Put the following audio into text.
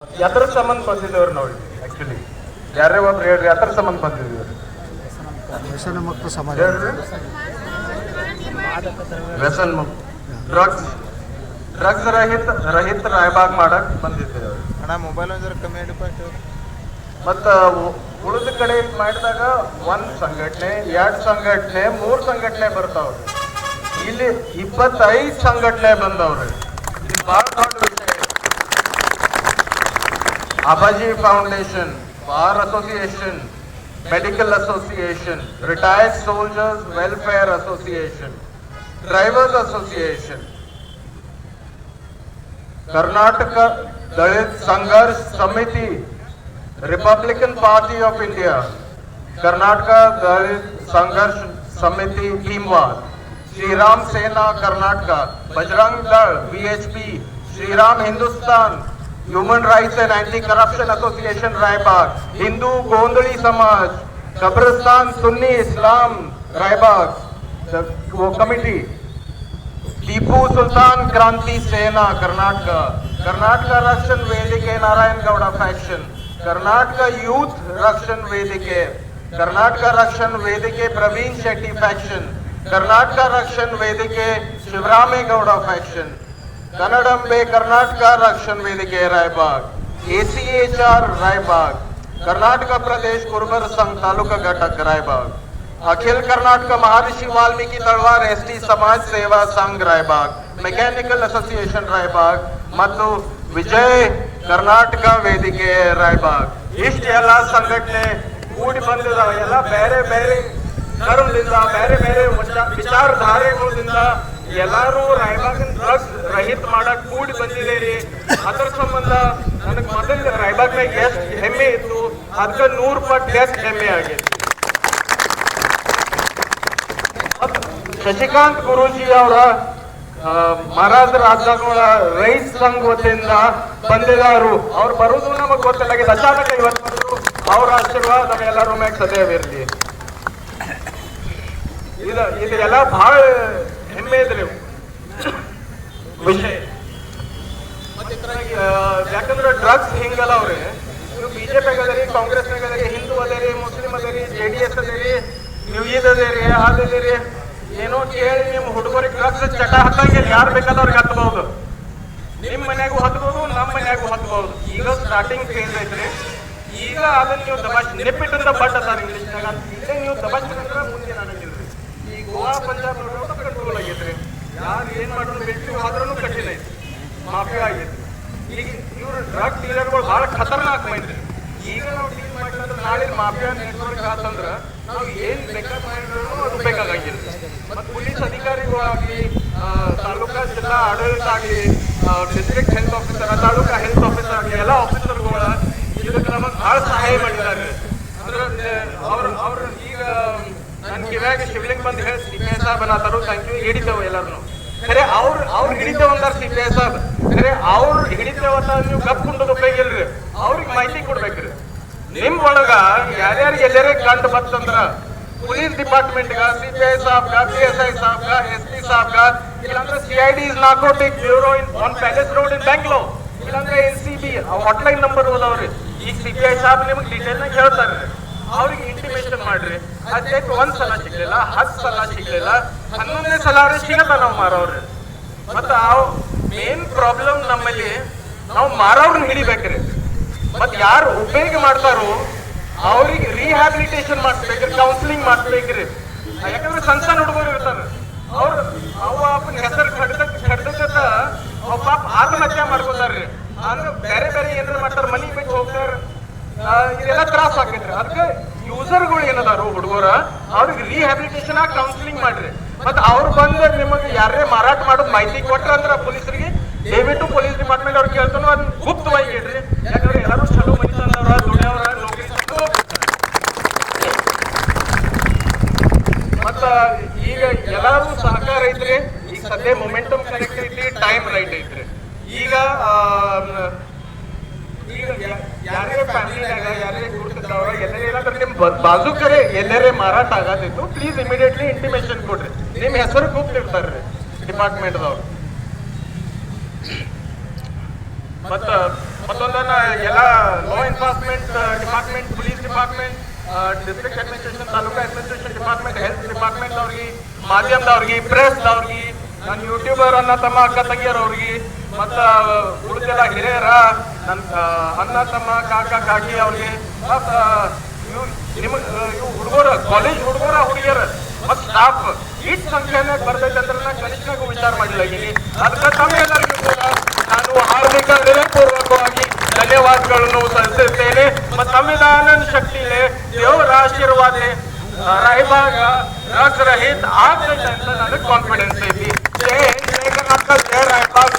ಯಾತ್ರ ಸಂಬಂಧ ಬಂದಿದ್ದವ್ರು ನೋಡಿ ಆಕ್ಚುಲಿ ಯಾರೇ ಒಬ್ರು ಹೇಳ್ರಿ ಯಾತ್ರ ಸಂಬಂಧ ಬಂದಿದ್ದೀವಿ ವ್ಯಸನ ಮುಕ್ತ ಸಮಾಜ ಹೇಳ್ರಿ ವ್ಯಸನ್ ಡ್ರಗ್ಸ್ ರಹಿತ ರಾಯಬಾಗ್ ಮಾಡಕ್ ಬಂದಿದ್ದೇವೆ ಅಣ್ಣ ಮೊಬೈಲ್ ಒಂದ್ರ ಕಮ್ಮಿ ಡಿಪಾರ್ಟ್ ಮತ್ತ ಉಳಿದ ಕಡೆ ಮಾಡಿದಾಗ ಒಂದ್ ಸಂಘಟನೆ 2 ಸಂಘಟನೆ 3 ಸಂಘಟನೆ ಬರ್ತಾವ್ರಿ ಇಲ್ಲಿ 25 ಸಂಘಟನೆ ಬಂದವ್ರಿ ಇದು ಬಹಳ ದೊಡ್ಡ ವಿಷಯ Abaji Foundation, Bar Association, Medical Association, Retired Soldiers Welfare Association, Drivers Association, Karnataka Dalit Sangharsh Samiti, Republican Party of India, Karnataka Dalit Sangharsh Samiti Bhimwal, Shri Ram Sena Karnataka, Bajrang Dal BHP, Shri Ram Hindustan, Human Rights and Anti-Corruption Association Raibag, Hindu Gondali Samaj, Kabristan Sunni Islam Raibag, the committee, Tipu Sultan Kranti Sena Karnataka, Karnataka Rakshan Vedike Narayan Gowda faction, Karnataka Youth Rakshan Vedike, Karnataka Rakshan Vedike Praveen Shetty faction, Karnataka Rakshan Vedike Shivrame Gowda faction, Kannadambe Karnataka Rakshan Vedike Raibag, ACHR Raibag, Karnataka Pradesh Kurbar Sangh Taluka Ghatak Raibag, Akhil Karnataka Maharishi Valmiki Talwar ST Samaj Seva Sangh Raibag, Mechanical Association Raibag, ಮತ್ತು ವಿಜಯ್ ಕರ್ನಾಟಕ ವೇದಿಕೆ ರಾಯಬಾಗ್ ಇಷ್ಟೆಲ್ಲ ಸಂಘಟನೆ ಕೂಡಿ ಬಂದಿದ್ದಾವೆ. ಎಲ್ಲ ಬೇರೆ ಬೇರೆ ಧರ್ಮದಿಂದ ಬೇರೆ ಬೇರೆ ವಿಚಾರಧಾರೆಗಳಿಂದ ಎಲ್ಲಾರು ರಾಯಬಾಗಿನ ಡ್ರಗ್ಸ್ ರಹಿತ ಮಾಡಕ್ ಕೂಡಿ ಬಂದಿದ್ದೇರಿ. ಅದ್ರ ಸಂಬಂಧ ನನಗೆ ಮೊದಲು ರಾಯಬಾಗ್ನಾಗ ಎಷ್ಟು ಹೆಮ್ಮೆ ಇತ್ತು ಅದಕ್ಕೆ 100 ಪಟ್ಟು ಎಷ್ಟು ಹೆಮ್ಮೆ ಆಗೈತಿ. ಶಶಿಕಾಂತ್ ಗುರೂಜಿ ಅವರ ಮಹಾರಾಜ ರಾಜ್ಯಗಳ ರೈಸ್ ಸಂಘ ವತಿಯಿಂದ ಬಂದಿದ್ದಾರು. ಅವ್ರು ಬರುವುದು ನಮಗ್ ಗೊತ್ತಿಲ್ಲ, ಅಚಾನಕ ಇವತ್ತು ಬಂದ್ರು. ಅವ್ರ ಆಶೀರ್ವಾದ ನಮ್ಮೆಲ್ಲರೂ ಮ್ಯಾಗ ಸದೈವ ಇರ್ಲಿ. ಇದೆಲ್ಲ ಬಹಳ ಹೆಮ್ಮೆ ಇದ್ರಿ ವಿಷಯ. ಯಾಕಂದ್ರೆ ಡ್ರಗ್ಸ್ ಹಿಂಗಲ್ಲ ಅವ್ರಿ, ನೀವು ಬಿಜೆಪಿ ಅದರಿ, ಕಾಂಗ್ರೆಸ್ನಾಗ ಅದರಿ, ಹಿಂದೂ ಅದರಿ, ಮುಸ್ಲಿಂ ಅದರಿ, JDS ಅದರಿ, ನೀವು ಇದರಿ ಅದರಿ, ಏನೋ ಕೇಳಿ ನಿಮ್ ಹುಡುಗರಿಗೆ ಡ್ರಗ್ಸ್ ಚಟ ಹತ್ತಂಗಿಲ್ಲ. ಯಾರು ಬೇಕಾದವ್ರಿಗೆ ಹತ್ಬಹುದು, ನಿಮ್ ಮನ್ಯಾಗೂ ಹತ್ಬಹುದು, ನಮ್ಮ ಮನ್ಯಾಗೂ ಹತ್ಬಹುದು. ಈಗ ಸ್ಟಾರ್ಟಿಂಗ್ ಫೇಸ್ ಐತ್ರಿ. ಈಗ ಅದನ್ನ ನೀವು ದಬಾಶ್ ನೆಪ್ಪಿಟ್ಟಿಂದ ಬಟ್ ಅದಾರ ಇಂಗ್ಲಿಷ್ನಾಗ, ಇಲ್ಲೇ ನೀವು ದಬಾಶ್ ಮುಂದೆ ಆಗಂಗಿಲ್ರಿ. ಈ ಗೋವಾ ಪಂಜಾಬ್ ಕಂಟ್ರೋಲ್ ಆಗೈತ್ರಿ. ಯಾರು ಏನ್ ಮಾಡೋದು ಬಿಟ್ಟು ಆದ್ರೂ ಕಠಿಣ ಐತಿ, ಮಾಫಿಯಾ ಆಗೈತಿ. ಈಗ ಇವ್ರು ಡ್ರಗ್ ಡೀಲರ್ಗಳು ಬಹಳ ಖತರ್ನಾಕ್ ಮೈಂದ್ರಿ. ಈಗ ನಾವು ಡೀಲ್ ಮಾಡಿದ್ರೆ ನಾಳೆ ಮಾಫಿಯಾ ನೆಟ್ವರ್ಕ್ ಆತಂದ್ರ ನಾವು ಏನ್ ಬೇಕಾದ್ ಮಾಡಿದ್ರು ಅದು ಬೇಕಾಗಂಗಿಲ್ಲ. ಮತ್ತು ಪೊಲೀಸ್ ಅಧಿಕಾರಿಗಳಾಗ್ಲಿ, ತಾಲೂಕಾ ಜಿಲ್ಲಾ ಆಡಳಿತ ಆಗ್ಲಿ, district health officer, taluka health officer ಆಗ್ಲಿ, ಎಲ್ಲ ಆಫೀಸರ್ಗಳ ಇದಕ್ಕೆ ನಮಗೆ ಬಹಳ ಸಹಾಯ ಮಾಡಿದ್ದಾರೆ. ಅಂದ್ರೆ ಅವ್ರು ಈಗ ನನ್ ಕಿವ್ಯಾಗ ಶಿವಲಿಂಗ್ ಬಂದು ಹೇಳಿ CPI ಸಾಹೇಬ್ ಅನ್ನತಾರು, ಥ್ಯಾಂಕ್ ಯು, ಹಿಡಿತೇವೆ ಎಲ್ಲಾರು. ಖರೆ ಅವ್ರು ಹಿಡಿತೇವೆ ಅಂದಾರ CPI ಸಾಹೇಬ್. ಖರೆ ಅವ್ರು ಹಿಡಿತೇವತ್ತ ನೀವು ಗಪ್ ಕುಂಡದ ಉಪಯೋಗ ಇಲ್ರಿ, ಅವ್ರಿಗೆ ಮಾಹಿತಿ ಕೊಡ್ಬೇಕ್ರಿ. ನಿಮ್ ಒಳಗ ಯಾರ್ಯಾರಿಗೆ ಎಲ್ಲರೇ ಕಂಡು ಬರ್ತಂದ್ರ ಪೊಲೀಸ್ ಡಿಪಾರ್ಟ್ಮೆಂಟ್ಗ, CPI ಸಾಹೇಬ್ಗ, PSI ಸಾಹೇಬ್ಗ, SP ಸಾಹೇಬ್ಗ, ಇಲ್ಲಾಂದ್ರೆ CID's narcotic bureau on palace road in Bangalore, ಇಲ್ಲಾಂದ್ರೆ NCB ಹಾಟ್ಲೈನ್ ನಂಬರ್ ಹೋದವ್ರಿ. ಈಗ CPI ಸಾಹೇಬ್ ನಿಮ್ಗೆ ಡೀಟೇಲ್ ನಾಗ ಹೇಳ್ತಾರ್ರಿ, ಅವ್ರಿಗೆ ಇಂಟಿಮೇಷನ್ ಮಾಡ್ರಿ. ಅದಕ್ಕೆ 1 ಸಲ ಸಿಗ್ಲಿಲ್ಲ, 10 ಸಲ ಸಿಗ್ಲಿಲ್ಲ, 11ನೇ ಸಲ ಸಿಗತ್ತ ನಾವು ಮಾರವ್ರಿ. ಮತ್ತ ಮೇನ್ ಪ್ರಾಬ್ಲಮ್ ನಮ್ಮಲ್ಲಿ ನಾವು ಮಾರವ್ರನ್ನ ಹಿಡಿಬೇಕ್ರಿ. ಮತ್ ಯಾರು ಉಪಯೋಗ ಮಾಡ್ತಾರೋ ಅವ್ರಿಗೆ ರಿಹ್ಯಾಬಿಲಿಟೇಷನ್ ಮಾಡಿಸ್ಬೇಕ್ರಿ, ಕೌನ್ಸಿಲಿಂಗ್ ಮಾಡಿಸ್ಬೇಕ್ರಿ. ಯಾಕಂದ್ರೆ ಸಣ್ಣ ಹುಡುಗರು ಇರ್ತಾರ, ಅವ್ರು ಅಪ್ಪನ ಹೆಸರು ಕಡ್ದತ್ತ ಅವ್ ಪಾಪ ಆತ್ಮಹತ್ಯೆ ಮಾಡ್ಕೊತಾರ್ರಿ. ಅಂದ್ರೆ ಬೇರೆ ಬೇರೆ ಏನಾರ ಮಾಡ್ತಾರ, ಮನಿ ಬಿಟ್ಟು ಹೋಗ್ತಾರ, ಇದೆಲ್ಲ ತ್ರಾಸ ಆಕೈತ್ರಿ. ಅದಕ್ಕೆ ಯೂಸರ್ಗಳು ಏನದಾರು ಹುಡುಗರ ಅವ್ರಿಗೆ ರಿಹ್ಯಾಬಿಲಿಟೇಷನ್ ಆಗಿ ಕೌನ್ಸಿಲಿಂಗ್ ಮಾಡ್ರಿ. ಮತ್ ಅವ್ರು ಬಂದ ನಿಮಗೆ ಯಾರೇ ಮಾರಾಟ ಮಾಡೋದು ಮಾಹಿತಿ ಕೊಟ್ರ ಅಂದ್ರ ಪೊಲೀಸರಿಗೆ ದಯವಿಟ್ಟು ಪೊಲೀಸ್ ಡಿಪಾರ್ಟ್ಮೆಂಟ್ ಅವ್ರಿಗೆ ಕೇಳ್ತಾನೋ ಅದನ್ನ ಗುಪ್ತವಾಗಿ ಇಡ್ರಿ. ಯಾಕಂದ್ರೆ ಎಲ್ಲರೂ ಚಲೋ ಮನುಷ್ಯನವ್ರ, ದುಡಿಯವ್ರ, ನೌಕರಿ ಮತ್ತ ಈಗ ಎಲ್ಲಾರು ಸಹಕಾರ ಐತ್ರಿ. ಈಗ ಸದ್ಯ ಮೊಮೆಂಟಮ್ ಕರೆಕ್ಟ್ ಐತಿ, ಟೈಮ್ ರೈಟ್ ಐತ್ರಿ. ಈಗ ಯಾರೇ ಫ್ಯಾಮಿಲಿನಾಗ ಯಾರೇ ಗುರುತಿದ್ದವ್ರ ಎಲ್ಲರೂ ನಿಮ್ ಬಾಜು ಕರೆ ಎಲ್ಲರೇ ಮಾರಾಟ ಆಗತ್ತಿತ್ತು, ಪ್ಲೀಸ್ ಇಮಿಡಿಯೇಟ್ಲಿ ಇಂಟಿಮೇಷನ್ ಕೊಡ್ರಿ. ನಿಮ್ ಹೆಸರು ಗುಪ್ತ ಡಿಪಾರ್ಟ್ಮೆಂಟ್ದವ್ರು. ಮತ್ತ ಮತ್ತೊಂದನ್ನ ಎಲ್ಲ law enforcement department, police department, district administration, taluka administration department, health ಡಿಪಾರ್ಟ್ಮೆಂಟ್ದವ್ರಿಗೆ, ಮಾಧ್ಯಮದವ್ರಿಗೆ, ಪ್ರೆಸ್ದವ್ರಿಗೆ, ನನ್ನ ಯೂಟ್ಯೂಬರ್ ಅನ್ನ ತಮ್ಮ ಅಕ್ಕ ತಂಗಿಯರವ್ರಿಗೆ, ಮತ್ತು ಉಳಿದೆಲ್ಲ ಹಿರಿಯರ ನನ್ನ ಅಣ್ಣ ತಮ್ಮ ಕಾಕ ಕಾಕಿ ಅವ್ರಿಗೆ, ಮತ್ತು ನಿಮಗೆ ಇವು ಹುಡುಗರು, ಕಾಲೇಜ್ ಹುಡುಗರ ಹುಡುಗಿಯರ ಮತ್ತು ಸ್ಟಾಫ್ ಇಷ್ಟು ಸಂಖ್ಯೆನಾಗ ಬರ್ತೈತೆ ಅಂದ್ರೆ ನಾನು ಕನಿಷ್ಠನಾಗೂ ವಿಚಾರ ಮಾಡಿದ್ದೀನಿ. ಅದಕ್ಕೆ ತಮ್ಮೆಲ್ಲರಿಗೂ ಕೂಡ ನಾನು ಹಾರ್ದಿಕ ಹೃದಯಪೂರ್ವಕವಾಗಿ ಧನ್ಯವಾದಗಳನ್ನು ಸಲ್ಲಿಸುತ್ತೇನೆ. ಮತ್ತು ಸಂವಿಧಾನ ಶಕ್ತಿ ಇದೆ, ದೇವರ ಆಶೀರ್ವಾದ ರಾಯಬಾಗ ಡ್ರಗ್ಸ್ ರಹಿತ ಆಗ್ತೈತೆ ಅಂತ ನನಗೆ ಕಾನ್ಫಿಡೆನ್ಸ್ ಐತಿ. ಜೈ ಕರ್ನಾಟಕ, ಜೈ ರಾಯಬಾಗ್.